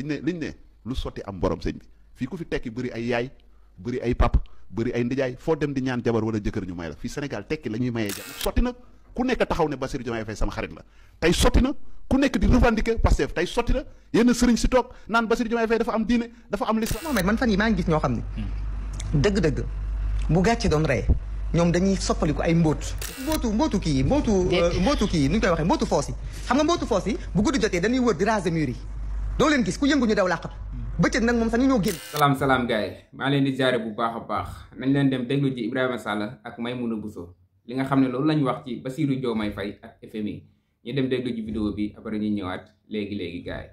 liñ ne lu sotti am borom sëñ bi fii ku fi tekki bëri ay yaay bëri ay pap bëri ay ndijaay foo dem di ñaan jabar wala jëkkër ñu may la fii Sénégal tekki la ñuy mayee jabar sotti na ku nekk taxaw ne Bassirou Diomaye Faye sama xarit la tey sotti na ku nekk di revendiquer Pastef tey sotti na yenn sëriñ si toog naan Bassirou Diomaye Faye dafa am diine dafa am l'islam. non mais man fan yi maa ngi gis ñoo xam ne dëgg-dëgg bu gàcce doon rey ñoom dañuy soppaliku ay mbootu kii yi mbootu kii yi nu ñu koy waxee mbootu foos yi xam nga mbootu foos yi bu guddi jotee dañuy wër di raser mur yi doo leen gis ku yëngu ñu daw làqatu bëccëg nag moom sax ñu ñoo génn. salaam gars yi maa leen di jaare bu baax a baax nañ leen dem déglu ji Ibrahima Sall ak Maimouna Bousso li nga xam ne loolu lañ wax ci Bassirou Diomaye Faye ak FMI ñu dem déglu ji vidéo bi après ñu ñëwaat léegi gars yi.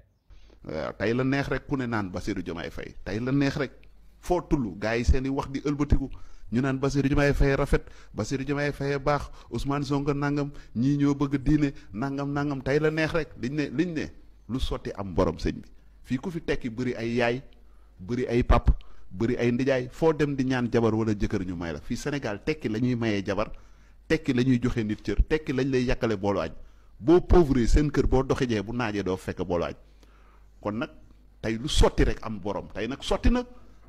waaw tey la neex rek ku ne naan Bassirou Diomaye Faye tey la neex rek foo tullu gars yi seen i wax di ëlbatiku ñu naan Bassirou Diomaye Faye rafet Bassirou Diomaye Faye baax Ousmane Sonko nangam ñii ñoo bëgg diine nangam tey la neex rek liñ ne lu sotti am borom sëñ bi fii ku fi tekki bëri ay yaay bëri ay pap bëri ay ndijaay foo dem di ñaan jabar wala jëkkër ñu may la fii Sénégal tekki la ñuy mayee jabar tekki la ñuy joxe nit cër tekki lañ lay yàkkale boolu añ boo pauvre seen kër boo doxijee bu naajee doo fekk boolu añ kon nag tey lu sotti rek am borom tey nag sotti na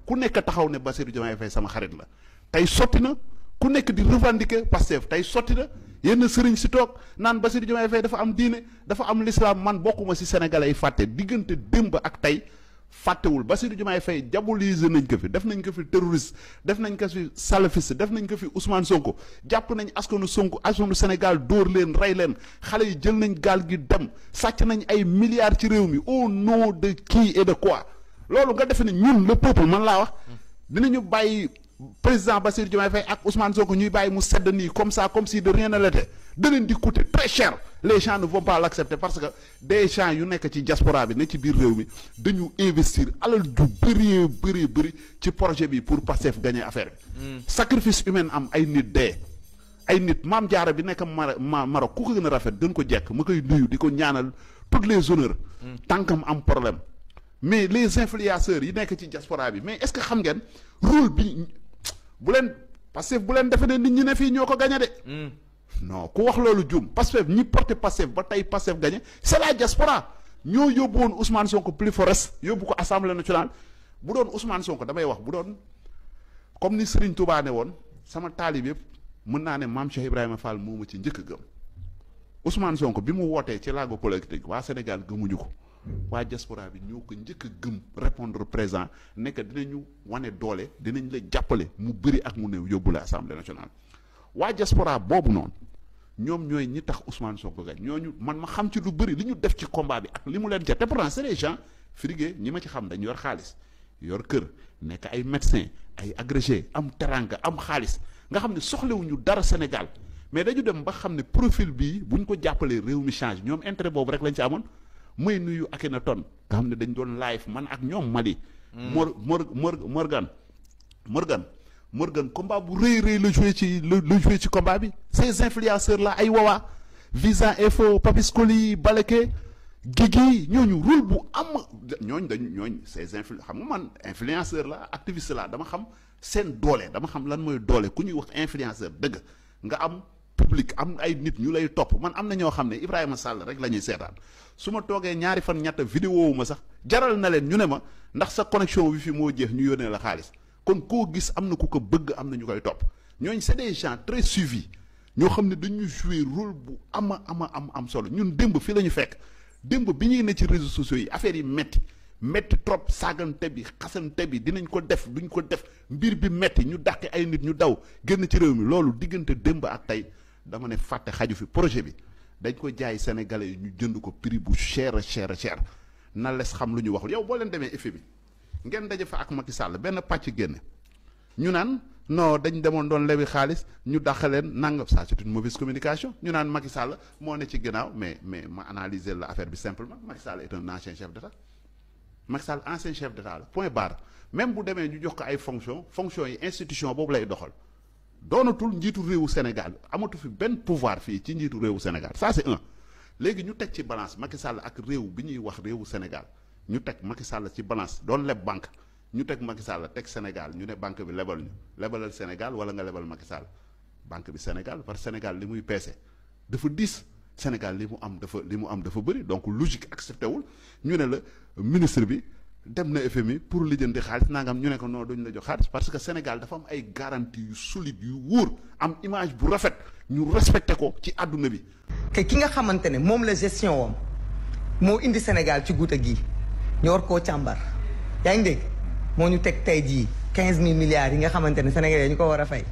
ku nekk taxaw ne Bassirou Diomaye Faye sama xarit la tey sotti na ku nekk di revendiquer Pastef tey sotti na yenn sëriñ si toog naan Bassirou Diomaye Faye dafa am diine dafa am l'islam man bokkuma si sénégalais yi fàtte diggante démb ak tey fàttewul Bassirou Diomaye Faye diaboliser nañ ko fi def nañ ko fi terroriste def nañ ko fi salafiste def nañ ko fi Ousmane Sonko jàpp nañ askanu Sonko askanu Sénégal dóor leen rey leen xale yi jël nañ gaal gi dem sàcc nañ ay milliards ci réew mi au nom de qui et de quoi loolu nga defe ne ñun le peuple man laa wax dinañu bàyyi président Bassirou Diomaye Faye ak Ousmane Sonko ñuy bàyyi mu sedd nii comme ça comme si de rien ne l'était da leen di coûter très cher les gens ne vont pas l'accepter parce que des gens yu nekk ci diaspora bi ne ci biir réew mi dañu investir alal ju bëri ci projet bi pour Pastef gagner affaire bi sacrifice humain am ay nit dee ay nit Maam Jaara bi nekk Maroc ku ko gën a rafet gën ko jekk ma koy nuyu di ko ñaanal toutes les honneurs tànkam am problème mais les influenceurs yi nekk ci diaspora bi mais est-ce que xam ngeen rôle bi bu leen Pastef bu leen defe ne nit ñi ne fii ñoo ko gagné de non ku wax loolu jum Pastef ñi porté Pastef ba tey Pastef gagné c'est la diaspora ñoo yóbbu woon Ousmane Sonko plus forest yóbbu ko assemblée nationale bu doon Ousmane Sonko damay wax bu doon comme ni Serigne Touba ne woon sama taalib yëpp mën naa ne maam Cheikh Ibrahima Fall moo ma ci njëkk a gëm Ousmane Sonko bi mu wootee ci laago politique waa Sénégal gëmuñu ko waa diaspora bi ñoo ko njëkk a gëm répondre présent nekk dinañu wane doole dinañ la jàppale mu bëri ak mu néew yóbbu la assemblée nationale waa diaspora boobu noonu ñoom ñooy ñi tax Ousmane Sonko gañ ñooñu man ma xam ci lu bëri li ñu def ci combat bi ak li mu leen ca te pourtant c'est des gens frigués ñi ma ci xam dañ yor xaalis yor kër nekk ay médecins ay agrégés am teranga am xaalis nga xam ne soxlewuñu dara Sénégal mais dañu dem ba xam ne profil bii buñ ko jàppalee réew mi change ñoom intérêt boobu rek lañ ci amoon muy nuyu Akhenaton nga xam ne dañ doon live man ak ñoom Mali. Morgan combat bu rëy la joué ci combat bi ces influenceurs là ay Wawa Visa Info Papiscoli Baleke Guigui ñooñu rôle bu am ñooñ ces xam nga man influenceur la activiste la dama xam seen doole dama xam lan mooy doole ku ñuy wax influenceur dëgg nga am public am ay nit ñu lay topp man am na ñoo xam ne Ibrahima Sall rek la ñuy seetaan su ma toogee ñaari fan ñett vidéo wu ma sax jaral na leen ñu ne ma ndax sa connexion wifi moo jeex ñu yónnee la xaalis kon koo gis am na ku ko bëgg am na ñu koy topp ñooñ c'est des gens très suivis ñoo xam ne dañuy jouer rôle bu am solo ñun démb fii la ñu fekk démb bi ñuy ne ci réseaux sociaux yi affaire yi metti trop saagante bi xasante bi dinañ ko def duñ ko def mbir bi metti ñu dàqe ay nit ñu daw génn ci réew mi loolu diggante démb ak tey dama ne fàtte xaju fi projet bi dañ ko jaay sénégalais yi ñu jënd ko prix bu cher na les xam lu ñu wax yow boo leen demee effet bi ngeen daje fa ak Macky Sall benn pàcc génne ñu naan non dañ demoon doon lebi xaalis ñu dàq leen nangam ça c'est une mauvaise communication ñu naan Macky Sall moo ne ci ginnaaw mais ma analyser la affaire bi simplement Macky Sall est un ancien chef d'État Macky Sall ancien chef d'État la point barre même bu demee ñu jox ko ay fonction yi institution boobu lay doxal doonatul njiitu réewu Sénégal amatu fi benn pouvoir fii ci njiitu réewu Sénégal ça c'est un léegi ñu teg ci balance Macky Sall ak réew bi ñuy wax réewu Sénégal ñu teg Macky Sall ci balance doon leb banque ñu teg Macky Sall teg Sénégal ñu ne banque bi lebalal Sénégal wala nga lebal Macky Sall banque bi Sénégal parce que Sénégal li muy peese dafa diis Sénégal li mu am dafa bëri donc logique accepté wul ñu ne la ministre bi dem na FMI pour lijjanti xaalis nangam ñu ne ko non duñ la jox xaalis parce que Sénégal dafa am ay garantie yu solide yu wóor am image bu rafet ñu respecté ko ci àdduna bi. que ki nga xamante ne moom la gestion wam moo indi Sénégal ci guuta gii ñu war koo càmbar yaa ngi dégg moo ñu teg tey jii 15 000 milliards yi nga xamante ne Sénégalais ñu ko war a fay.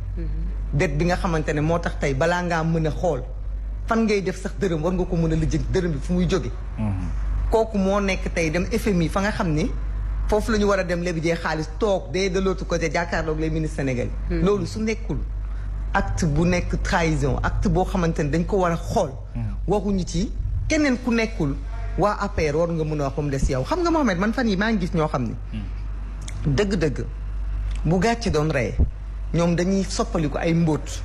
dette bi nga xamante ne moo tax tey balaa ngaa mën a xool fan ngay def sax dërëm war nga ko mën a lijjanti dërëm bi fu muy jóge kooku moo nekk tey dem FMI fa nga xam ni foofu la ñu war a dem lebi jee xaalis toog de l'autre côté jàkkaarloog les ministres sénégalais. loolu su nekkul acte bu nekk trahison acte boo xamante ne dañ ko war a xool. waxuñu ci keneen ku nekkul waa APR war nga mën a wax ba mu des yow xam nga Mohamed man fan yi maa ngi gis ñoo xam ni. dëgg-dëgg bu gàcce doon rey ñoom dañuy soppaliku ay mbóot.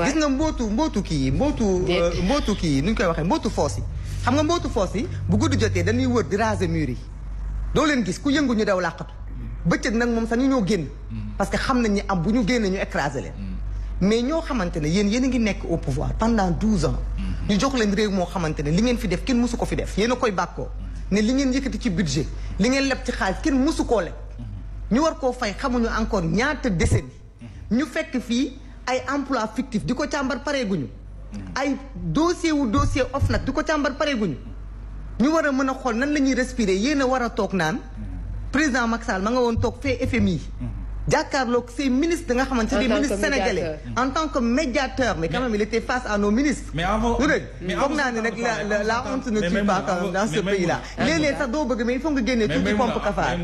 gis nga mbóotu kii mbóotu kii nu ñu koy waxee mbóotu foos yi. xam nga mbóotu foos yi bu guddi jotee dañuy wër di raser mur yi doo leen gis ku yëngu ñu daw làqatu bëccëg nag moom sax ñu ñoo génn parce que xam nañ ni am bu ñu génne ñu écraser leen mais ñoo xamante ne yéen a ngi nekk au pouvoir pendant 12 ans ñu jox leen réew moo xamante ne li ngeen fi def kenn mësu ko fi def yéen a koy bàkkoo ne li ngeen yëkkati ci budget li ngeen leb ci xaalis kenn mësu koo leb ñu war koo fay xamuñu encore ñaata décennie ñu fekk fii ay emploi fictif di ko càmbar pareeguñu ay dossier OFNAC di ko càmbar pareeguñu ñu war a mën a xool nan la ñuy respirer yéen a war a toog naan président Macky Sall ma nga woon toog fee FMI jàkkaarloog ces ministres da nga xamante ne ministres sénégalais en tant que médiateur mais quand même il était face à nos ministres foog naa ne nag la honte ne tue pas quand même dans ce pays là léeg-léeg sax doo bëgg mais il faut nga génnee tuuti pompe kafaar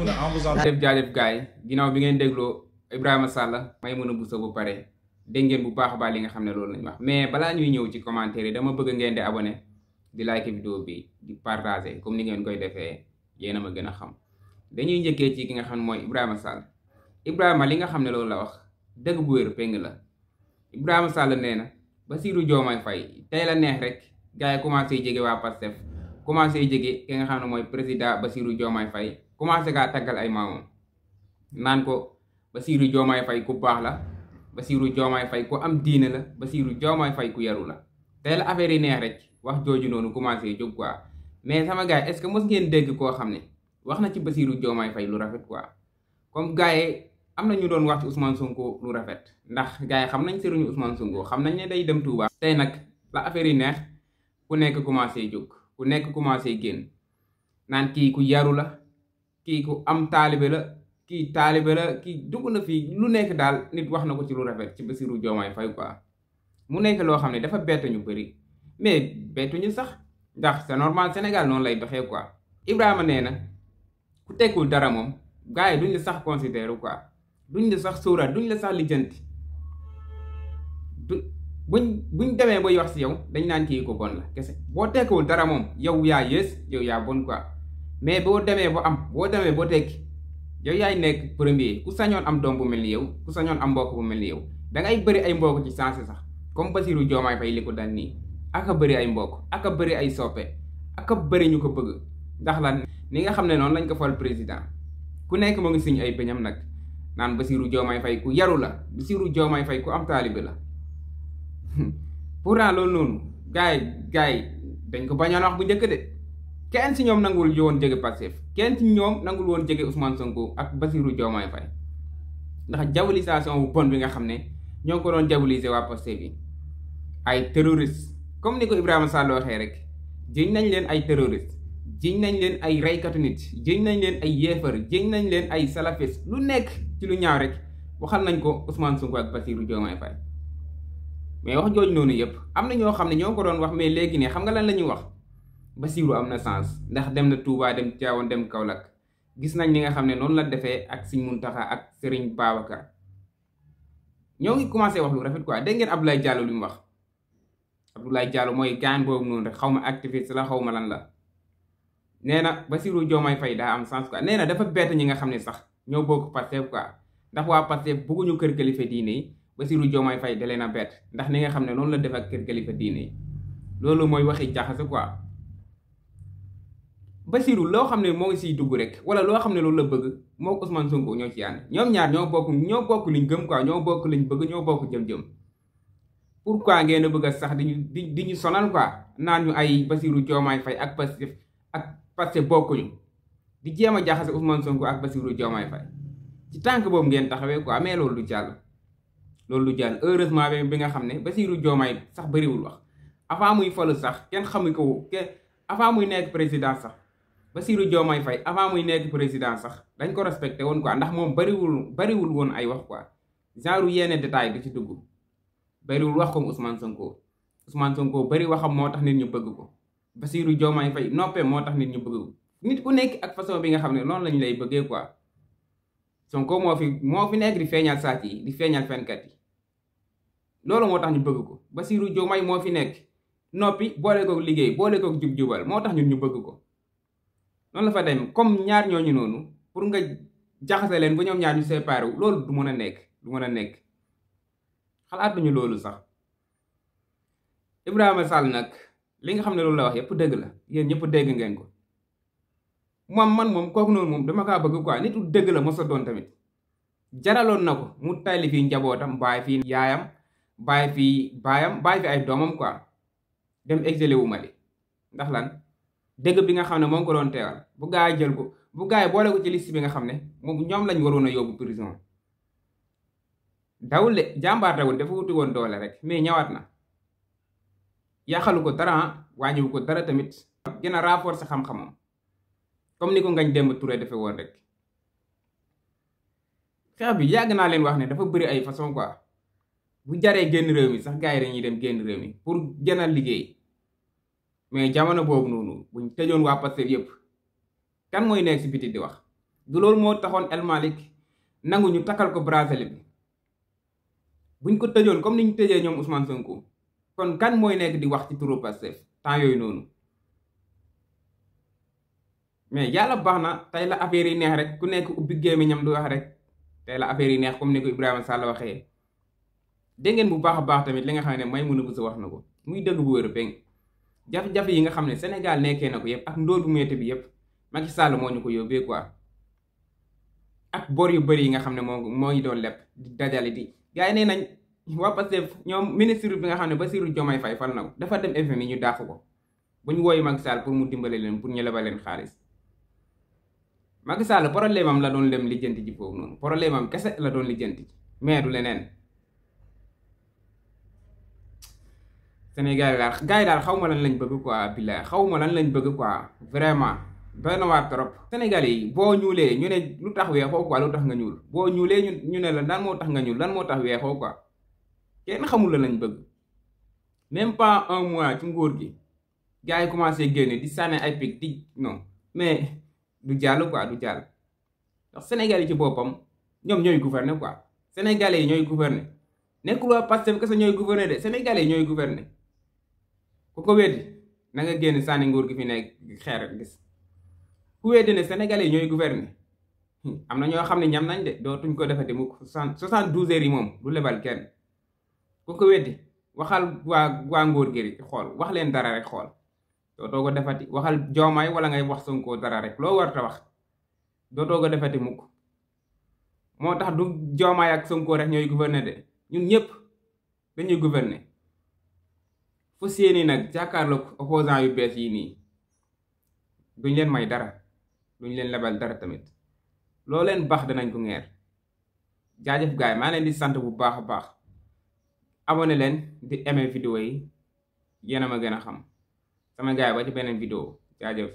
jaajëf gars yi ginnaaw bi ngeen dégloo Ibrahima Sall Maimouna Bousso bu pare dégg ngeen bu baax a baax li nga xam ne loolu lañ wax mais balaa ñuy ñëw ci commentaire yi dama bëgg ngeen di abonné di like vidéo bi di partager comme ni ngeen koy defee yéen a ma gën a xam dañuy njëkkee ci ki nga xam ne mooy Ibrahima Sall Ibrahima li nga xam ne loolu la wax dëgg bu wér péng la Ibrahima Sall nee na Bassirou Diomaye Faye tey la neex rek gars yi commencé jege waa Pastef commencé jege ki nga xam ne mooy président Bassirou Diomaye Faye commencé kaa taggal ay maamam naan ko Bassirou Diomaye Faye ku baax la Bassirou Diomaye Faye ku am diine la Bassirou Diomaye Faye ku yaru la tey la affaire yi neex rek wax jooju noonu commencé jóg quoi mais sama gars est-ce que mos ngeen dégg koo xam ne wax na ci Bassirou Diomaye Faye lu rafet quoi comme gars yi am na ñu doon wax ci Ousmane Sonko lu rafet ndax gars yi xam nañ sëriñu Ousmane Sonko xam nañ ne day dem Touba. tey nag la affaire yi neex ku nekk commencé jóg ku nekk commencé génn naan kii ku yaru la kii ku am taalibe la kii dugg na fii lu nekk daal nit wax na ko ci lu rafet ci Bassirou Diomaye Faye quoi mu nekk loo xam ne dafa bett ñu bëri mais bettuñu sax ndax c'est normal Sénégal noonu lay doxee quoi Ibrahima nee na ku tekkul dara moom gars yi duñ la sax considérer quoi duñ la sax sóoraat duñ la sax lijjanti buñ demee bay wax si yow dañ naan kii ko bon la kese boo tekkiwul dara moom yow yaa yées yow yaa bon quoi mais boo demee boo tekki yow yaay nekk premier ku sañoon am doom bu mel ni yow ku sañoon am mbokk bu mel ni yow dangay bëri ay mbokk ci sensé sax comme Bassirou Diomaye Faye li ko dal nii aka bëri ay mbokk aka bëri ay soppe aka bëri ñu ko bëgg ndax lan ni nga xam ne noonu lañ ko fal président ku nekk mu ngi siñ ay beñam nag naan Bassirou Diomaye Faye ku yaru la Bassirou Diomaye Faye ku am taalibe la pourtant loolu noonu gars yi dañ ko bañoon wax bu njëkk de kenn si ñoom nangul woon jege Pastef kenn si ñoom nangul woon jege Ousmane Sonko ak Bassirou Diomaye Faye ndax diabolisation bu bon bi nga xam ne ñoo ko doon diaboliser waa Pastef bi ay terroriste comme ni ko Ibrahima Sall waxee rek jiñ nañ leen ay terroriste jiñ nañ leen ay reykatu nit jiñ nañ leen ay yéefar jiñ nañ leen ay salafis lu nekk ci lu ñaaw rek waxal nañ ko Ousmane Sonko ak Bassirou Diomaye Faye mais wax jooju noonu yëpp am na ñoo xam ne ñoo ko doon wax mais léegi ne xam nga lan la ñuy wax Bassirou am na sens ndax dem na Touba dem Tivaouane dem Kaolack gis nañ li nga xam ne noonu la defee ak Serigne Mountakha ak Serigne Babacar ñoo ngi commencé wax lu rafet quoi dégg ngeen Abdoulaye Diallo li mu wax Abdoulaye Diallo mooy gaan boobu noonu rek xaw ma activiste la xaw ma lan la nee na Bassirou Diomaye Faye daa am sens quoi nee na dafa bett ñi nga xam ne sax ñoo bokk Pastef quoi ndax waa Pastef bëgguñu kër kilifa diine yi Bassirou Diomaye Faye da leen a bett ndax ni nga xam ne noonu la def ak kër kilifa diine yi loolu mooy waxi jaxase quoi Bassirou loo xam ne moo ngi siy dugg rek wala loo xam ne loolu la bëgg moo Ousmane Sonko ñoo ci ànd ñoom ñaar ñoo bokk liñ gëm quoi ñoo bokk liñ bëgg ñoo bokk jëm-jëm pourquoi ngeen a bëgg a sax di ñu sonal quoi naan ñu ay Bassirou Diomaye Faye ak Pastef bokkuñu di jéem a jaxase Ousmane Sonko ak Bassirou Diomaye Faye ci tànk boobu ngeen taxawee quoi mais loolu du jàll. loolu du jàll heureusement bi nga xam ne Bassirou Diomaye sax bëriwul wax avant muy falu sax kenn xamu ko avant muy nekk président sax Bassirou Diomaye Faye avant muy nekk président sax dañ ko respecté woon quoi ndax moom bariwul woon ay wax quoi genre yenn détail di ci dugg bariwul wax comme Ousmane Sonko bari waxam moo tax nit ñu bëgg ko Bassirou Diomaye Faye noppee moo tax nit ñu bëgg ko nit ku nekk ak façon bi nga xam ne noonu lañu lay bëggee quoi Sonko moo fi nekk di feeñal sàcc yi di feeñal fenkat yi loolu moo tax ñu bëgg ko Bassirou Diomaye moo fi nekk noppi boole kook liggéey boole kook jub-jubal moo tax ñun ñu bëgg ko noonu la fa dem comme ñaar ñooñu noonu pour nga jaxase leen ba ñoom ñaar ñu séparé wu loolu du mën a nekk xalaatuñu loolu sax Ibrahima Sall nag li nga xam ne loolu la wax yëpp dëgg la yéen ñëpp dégg ngeen ko moom kooku noonu moom dama kaa bëgg quoi nitu dëgg la mos a doon tamit jaraloon na ko mu tayli fii njabootam bàyyi fii yaayam bàyyi fii baayam bàyyi fi ay doomam quoi dem exilé wu Mali ndax lan dëgg bi nga xam ne moom ko doon teewal bu gaa yi jël ko bu gaa yi boole ko ci liste bi nga xam ne moom ñoom lañ waroon a yóbbu prison dawul de jàmbaartewul dafa wuti woon doole rek mais ñëwaat na yàqalu ko dara wàññiwu ko dara tamit gën a renforcer xam-xamam comme ni ko Ngagne Demba Touré defee woon rek xeex bi yàgg naa leen wax ne dafa bëri ay façon quoi bu jaree génn réew mi sax gars yi dañuy dem génn réew mi pour gën a liggéey mais jamono boobu noonu buñ tëjoon waa Pastef yëpp kan mooy nekk si biti di wax du loolu moo taxoon El Malick nangu ñu takkal ko bracelet bi buñ ko tëjoon comme ni ñu tëjee ñoom Ousmane Sonko kon kan mooy nekk di wax ci turu Pastef temps yooyu noonu mais yàlla baax na tey la affaire yi neex rek ku nekk ubbi gémmiñam du wax rek tey la affaire yi neex comme ni ko Ibrahima Sall waxee dégg ngeen bu baax a baax tamit li nga xam ne Maimouna Bousso wax na ko muy dëgg bu wér péng jafe-jafe yi nga xam ne Sénégal nekkee na ko yëpp ak ndóol bu métti bi yëpp Macky Sall moo ñu ko yóbbee quoi ak bor yu bëri yi nga xam ne moo ngi doon lepp di dajale di gars yi nee nañ waa Pastef ñoom ministre bi nga xam ne Bassirou Diomaye Faye fal na ko dafa dem FMI ñu dàq ko bu ñu wooyu Macky Sall pour mu dimbale leen pour ñu lebal leen xaalis Macky Sall problème am la doon lem lijjanti ji foofu noonu problème am kese la doon lijjanti mais du leneen Sénégal daal gars yi daal xaw ma lan lañ bëgg quoi billaay xaw ma lan lañ bëgg quoi vraiment doy na waar trop. Sénégal yi boo ñuulee ñu ne lu tax weexoo quoi lu tax nga ñuul boo ñuulee ñu ne la lan moo tax nga ñuul lan moo tax weexoo quoi kenn xamul la lañ bëgg même pas un mois ci nguur gi gars yi commencé génne di sànni ay pic di non mais du jàll quoi du jàll ndax Sénégal yi ci boppam ñoom ñooy gouverner quoi Sénégalais yi ñooy gouverner nekkul waa Pastef kese ñooy gouverner de Sénégalais yi ñooy gouverner. ku ko weddi na nga génn sànni nguur gi fi nekk xeer gis ku weddi ne Sénégalais yi ñooy gouverner am na ñoo xam ne ñam nañ de dootuñ ko defati mu 72 heures yi moom du lebal kenn ku ko weddi waxal waa nguur gi xool wax leen dara rek xool dootoo ko defati waxal Diomaye wala ngay wax Sonko dara rek loo war ta wax dootoo ko defati mukk moo tax du Diomaye ak Sonko rek ñooy gouverner de ñun ñëpp dañuy gouverner fu séeni nag jàkkaarloog opposant yu bees yi nii duñ leen may dara duñ leen lebal dara tamit loo leen baax danañ ko ngeer jaajëf gaay maa leen di sant bu baax a baax abonné leen di aimer vidéo yi yéen a ma gën a xam sama gaay ba ci beneen vidéo jaajëf